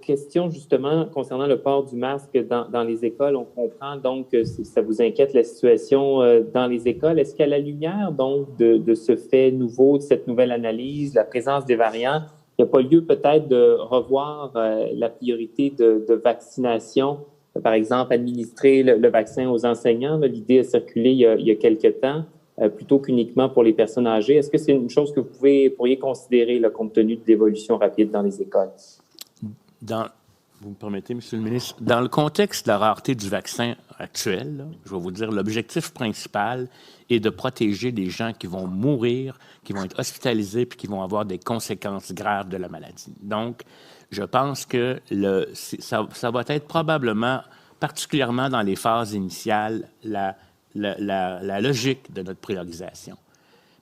Question justement concernant le port du masque dans les écoles. On comprend donc que ça vous inquiète la situation dans les écoles. Est-ce qu'à la lumière donc de ce fait nouveau, de cette nouvelle analyse, la présence des variants, il n'y a pas lieu peut-être de revoir la priorité de vaccination, par exemple administrer le vaccin aux enseignants? L'idée a circulé il y a quelques temps, plutôt qu'uniquement pour les personnes âgées. Est-ce que c'est une chose que vous pourriez considérer là, compte tenu de l'évolution rapide dans les écoles? Vous me permettez, M. le ministre, dans le contexte de la rareté du vaccin actuel, là, je vais vous dire, l'objectif principal est de protéger les gens qui vont mourir, qui vont être hospitalisés puis qui vont avoir des conséquences graves de la maladie. Donc, je pense que ça va être probablement, particulièrement dans les phases initiales, la logique de notre priorisation.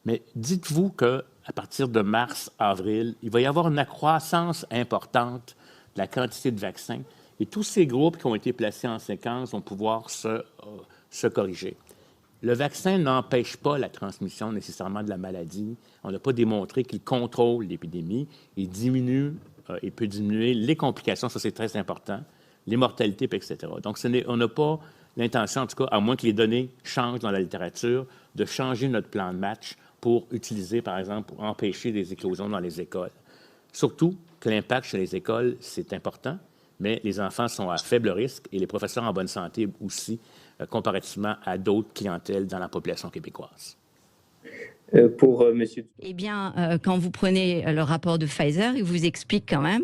Mais dites-vous qu'à partir de mars, avril, il va y avoir une accroissance importante de la quantité de vaccins et tous ces groupes qui ont été placés en séquence vont pouvoir se corriger. Le vaccin n'empêche pas la transmission nécessairement de la maladie. On n'a pas démontré qu'il contrôle l'épidémie. Il diminue et peut diminuer les complications, ça c'est très important, les mortalités, etc. Donc on n'a pas l'intention, en tout cas, à moins que les données changent dans la littérature, de changer notre plan de match pour utiliser, par exemple, pour empêcher des éclosions dans les écoles. Surtout que l'impact chez les écoles, c'est important, mais les enfants sont à faible risque et les professeurs en bonne santé aussi, comparativement à d'autres clientèles dans la population québécoise. Pour Monsieur. Eh bien, quand vous prenez le rapport de Pfizer, il vous explique quand même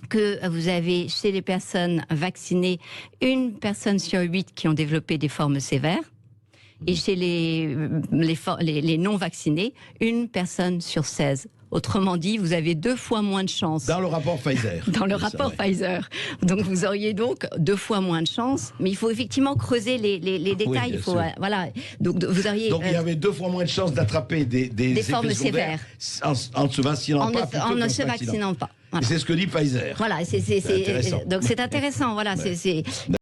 que vous avez chez les personnes vaccinées 1 personne sur 8 qui ont développé des formes sévères et chez les non-vaccinés, 1 personne sur 16. Autrement dit, vous avez 2 fois moins de chances. Dans le rapport Pfizer. Dans le rapport Pfizer. Donc, vous auriez donc 2 fois moins de chances. Mais il faut effectivement creuser les détails. Oui, il faut, voilà. Donc, vous auriez. Donc, il y avait 2 fois moins de chances d'attraper des formes sévères en ne se vaccinant pas. En ne se vaccinant pas. Voilà. C'est ce que dit Pfizer. Voilà. Donc, c'est intéressant. Voilà. Ouais. C'est